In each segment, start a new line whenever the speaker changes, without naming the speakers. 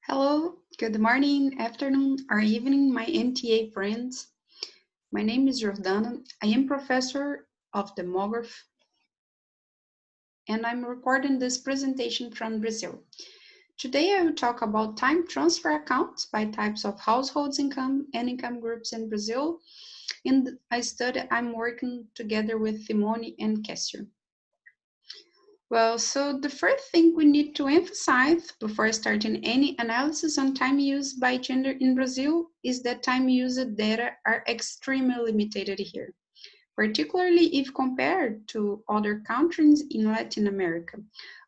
Hello, good morning, afternoon, or evening, my MTA friends. My name is Jordana. I am professor of demography, and I'm recording this presentation from Brazil. Today, I will talk about time transfer accounts by types of households income and income groups in Brazil. In a study, I'm working together with Simone and Cassio. So the first thing we need to emphasize before starting any analysis on time use by gender in Brazil is that time used data are extremely limited here, particularly if compared to other countries in Latin America.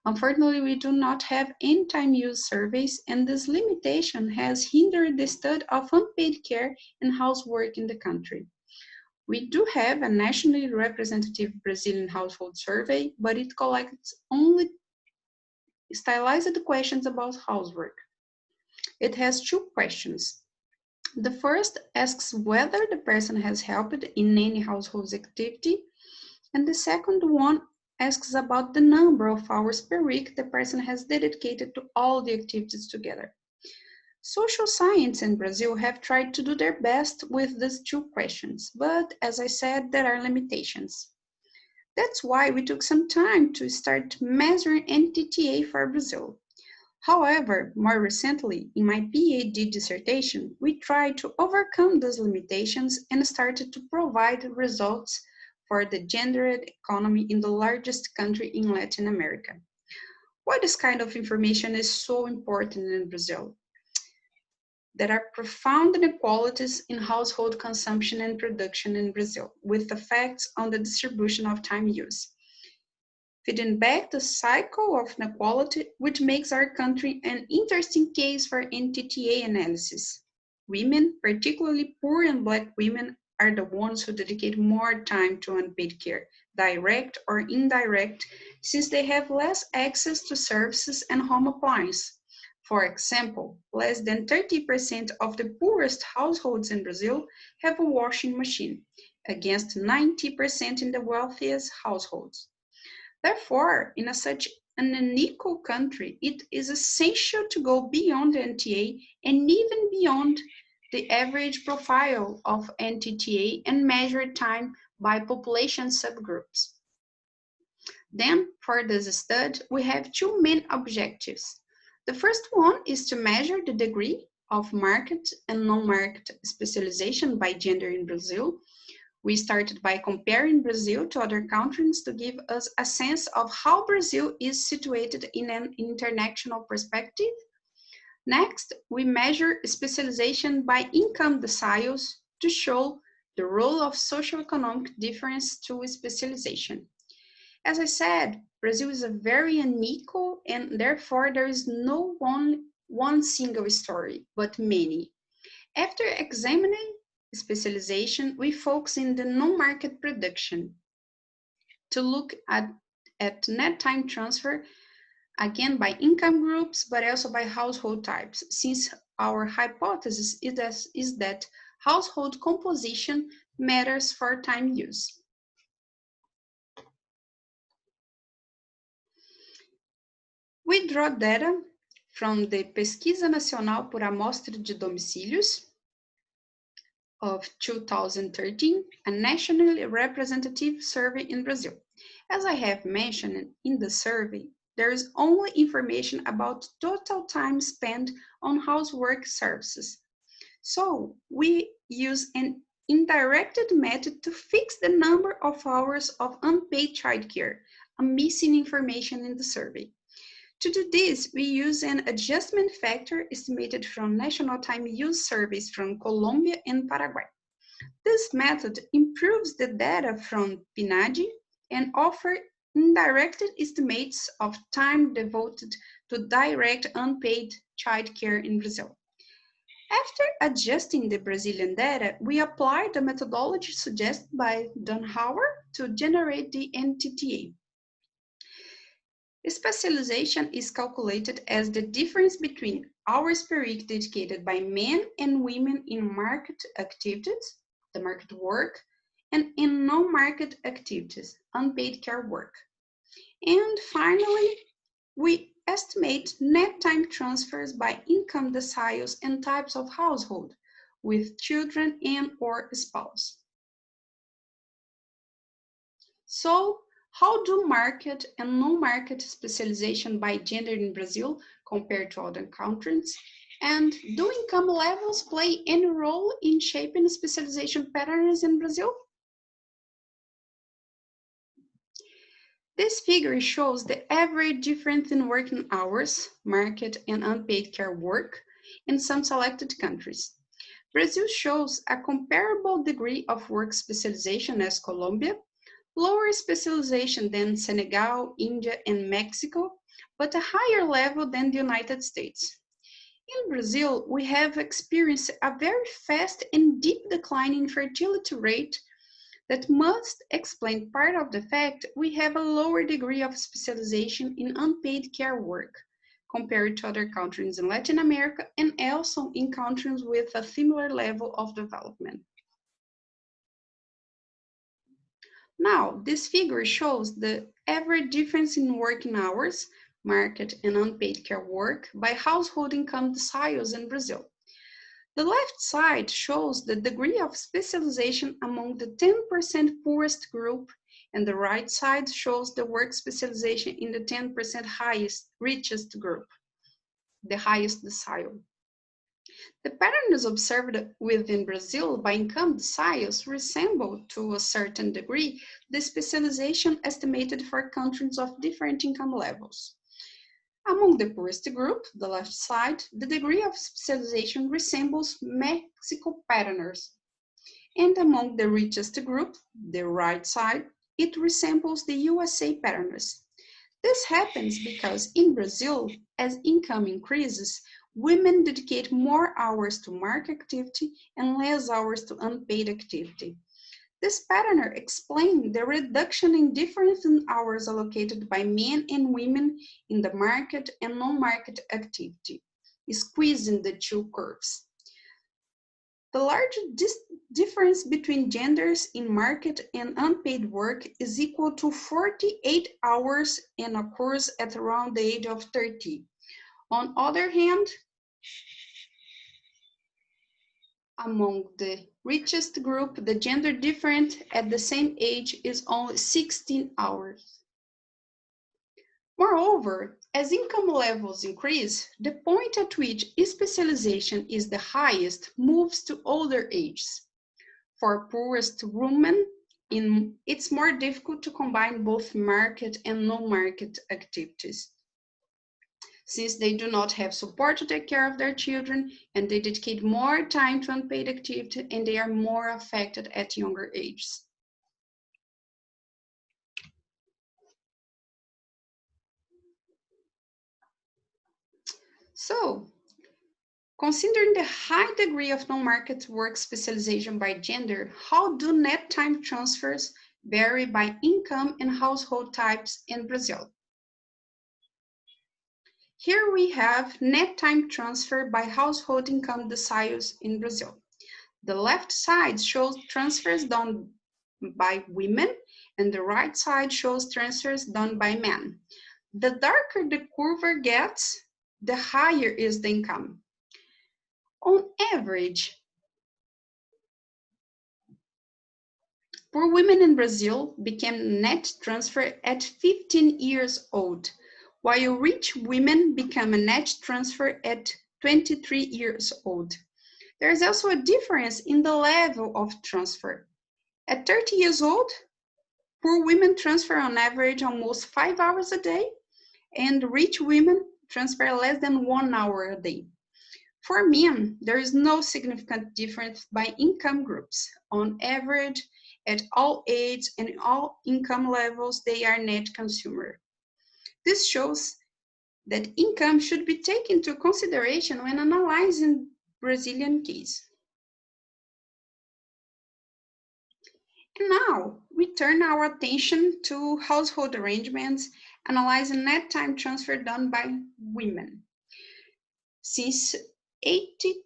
Unfortunately, we do not have any time use surveys, and this limitation has hindered the study of unpaid care and housework in the country. We do have a nationally representative Brazilian household survey, but it collects only stylized questions about housework. It has two questions. The first asks whether the person has helped in any household activity, and the second one asks about the number of hours per week the person has dedicated to all the activities together. Social science in Brazil have tried to do their best with these two questions, but as I said, there are limitations. That's why we took some time to start measuring NTTA for Brazil. However, more recently, in my PhD dissertation, we tried to overcome those limitations and started to provide results for the gendered economy in the largest country in Latin America. Why this kind of information is so important in Brazil? There are profound inequalities in household consumption and production in Brazil, with effects on the distribution of time use. Feeding back the cycle of inequality, which makes our country an interesting case for NTTA analysis. Women, particularly poor and Black women, are the ones who dedicate more time to unpaid care, direct or indirect, since they have less access to services and home appliances. For example, less than 30% of the poorest households in Brazil have a washing machine, against 90% in the wealthiest households. Therefore, in such an unequal country, it is essential to go beyond the NTA and even beyond the average profile of NTTA and measure time by population subgroups. Then, for this study, we have two main objectives. The first one is to measure the degree of market and non-market specialization by gender in Brazil. We started by comparing Brazil to other countries to give us a sense of how Brazil is situated in an international perspective. Next, we measure specialization by income deciles to show the role of socioeconomic difference to specialization. As I said, Brazil is a very unequal and therefore there is no one single story, but many. After examining specialization, we focus in the non-market production to look at net time transfer, again by income groups, but also by household types, since our hypothesis is that household composition matters for time use. We draw data from the Pesquisa Nacional por Amostra de Domicílios of 2013, a nationally representative survey in Brazil. As I have mentioned in the survey, there is only information about total time spent on housework services. So we use an indirect method to fix the number of hours of unpaid childcare, a missing information in the survey. To do this, we use an adjustment factor estimated from national time use surveys from Colombia and Paraguay. This method improves the data from PNAD and offers indirect estimates of time devoted to direct unpaid childcare in Brazil. After adjusting the Brazilian data, we applied the methodology suggested by Don Howard to generate the NTTA. Specialization is calculated as the difference between hours per week dedicated by men and women in market activities, the market work, and in non-market activities, unpaid care work. And finally, we estimate net time transfers by income deciles and types of household with children and or spouse. So, how do market and non-market specialization by gender in Brazil compare to other countries? And do income levels play any role in shaping specialization patterns in Brazil? This figure shows the average difference in working hours, market, and unpaid care work in some selected countries. Brazil shows a comparable degree of work specialization as Colombia, lower specialization than Senegal, India, and Mexico, but a higher level than the United States. In Brazil, we have experienced a very fast and deep decline in fertility rate that must explain part of the fact we have a lower degree of specialization in unpaid care work compared to other countries in Latin America and also in countries with a similar level of development. Now, this figure shows the average difference in working hours, market, and unpaid care work by household income deciles in Brazil. The left side shows the degree of specialization among the 10% poorest group, and the right side shows the work specialization in the 10% richest group, the highest decile. The patterns observed within Brazil by income deciles resemble, to a certain degree, the specialization estimated for countries of different income levels. Among the poorest group, the left side, the degree of specialization resembles Mexico patterns. And among the richest group, the right side, it resembles the USA patterns. This happens because in Brazil, as income increases, women dedicate more hours to market activity and less hours to unpaid activity. This pattern explains the reduction in difference in hours allocated by men and women in the market and non-market activity, squeezing the two curves. The large difference between genders in market and unpaid work is equal to 48 hours and occurs at around the age of 30. On the other hand, among the richest group, the gender difference at the same age is only 16 hours. Moreover, as income levels increase, the point at which specialization is the highest moves to older ages. For poorest women, it's more difficult to combine both market and non-market activities, since they do not have support to take care of their children and they dedicate more time to unpaid activity and they are more affected at younger ages. So, considering the high degree of non-market work specialization by gender, how do net time transfers vary by income and household types in Brazil? Here we have net time transfer by household income deciles in Brazil. The left side shows transfers done by women and the right side shows transfers done by men. The darker the curve gets, the higher is the income. On average, poor women in Brazil became net transfer at 15 years old, while rich women become a net transfer at 23 years old. There is also a difference in the level of transfer. At 30 years old, poor women transfer on average almost 5 hours a day, and rich women transfer less than 1 hour a day. For men, there is no significant difference by income groups. On average, at all ages and all income levels, they are net consumer. This shows that income should be taken into consideration when analyzing Brazilian case. And now we turn our attention to household arrangements, analyzing net time transfer done by women. Since 82%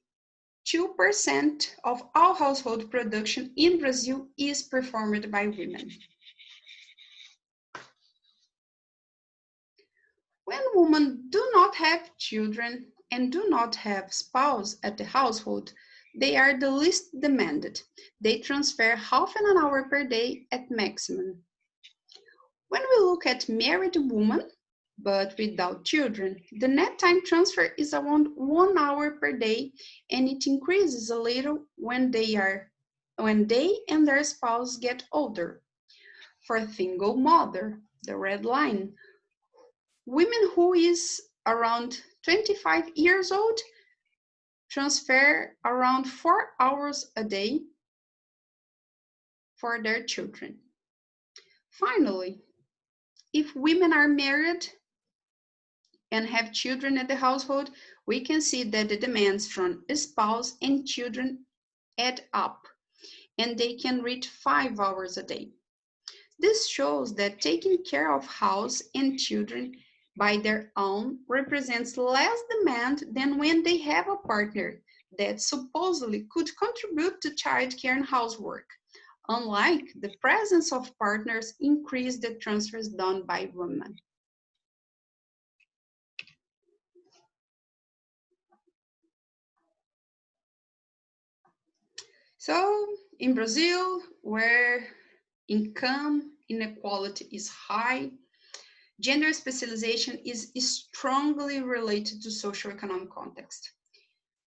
of all household production in Brazil is performed by women. When women do not have children and do not have spouse at the household, they are the least demanded. They transfer half an hour per day at maximum. When we look at married women, but without children, the net time transfer is around 1 hour per day, and it increases a little when they and their spouse get older. For a single mother, the red line, women who is around 25 years old transfer around 4 hours a day for their children. Finally, if women are married and have children at the household, we can see that the demands from a spouse and children add up, and they can reach 5 hours a day. This shows that taking care of house and children by their own represents less demand than when they have a partner that supposedly could contribute to childcare and housework. Unlike the presence of partners increase the transfers done by women. So in Brazil, where income inequality is high, gender specialization is strongly related to socioeconomic context.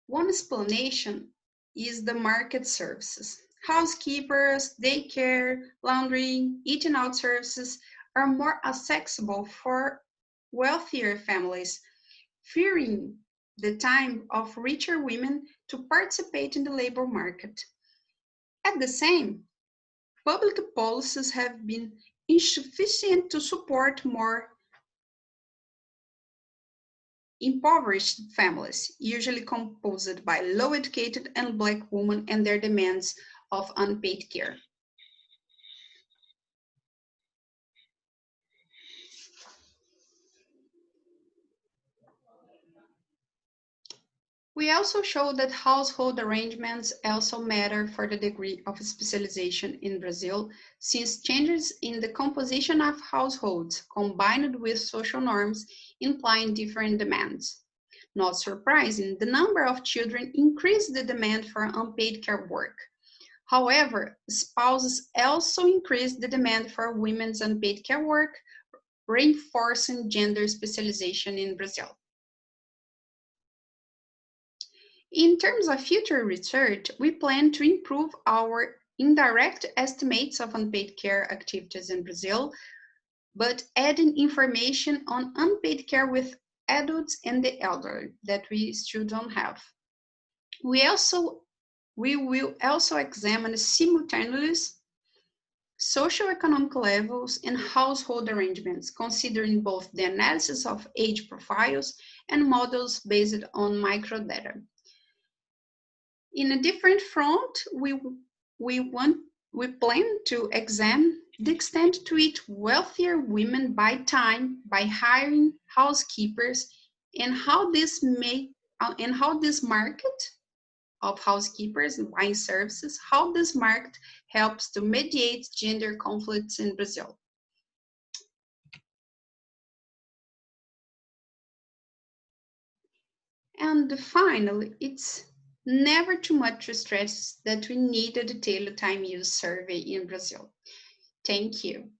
One explanation is the market services. Housekeepers, daycare, laundry, eating out services are more accessible for wealthier families, freeing the time of richer women to participate in the labor market. At the same, public policies have been insufficient to support more impoverished families, usually composed by low educated and Black women and their demands of unpaid care. We also show that household arrangements also matter for the degree of specialization in Brazil, since changes in the composition of households combined with social norms implying different demands. Not surprising, the number of children increased the demand for unpaid care work. However, spouses also increase the demand for women's unpaid care work, reinforcing gender specialization in Brazil. In terms of future research, we plan to improve our indirect estimates of unpaid care activities in Brazil, but adding information on unpaid care with adults and the elderly that we still don't have. We also we will also examine simultaneously socioeconomic levels and household arrangements, considering both the analysis of age profiles and models based on microdata. In a different front, we plan to examine the extent to which wealthier women buy time by hiring housekeepers and how this market of housekeepers and buying services, how this market helps to mediate gender conflicts in Brazil. And finally, it's never too much to stress that we need a detailed time use survey in Brazil. Thank you.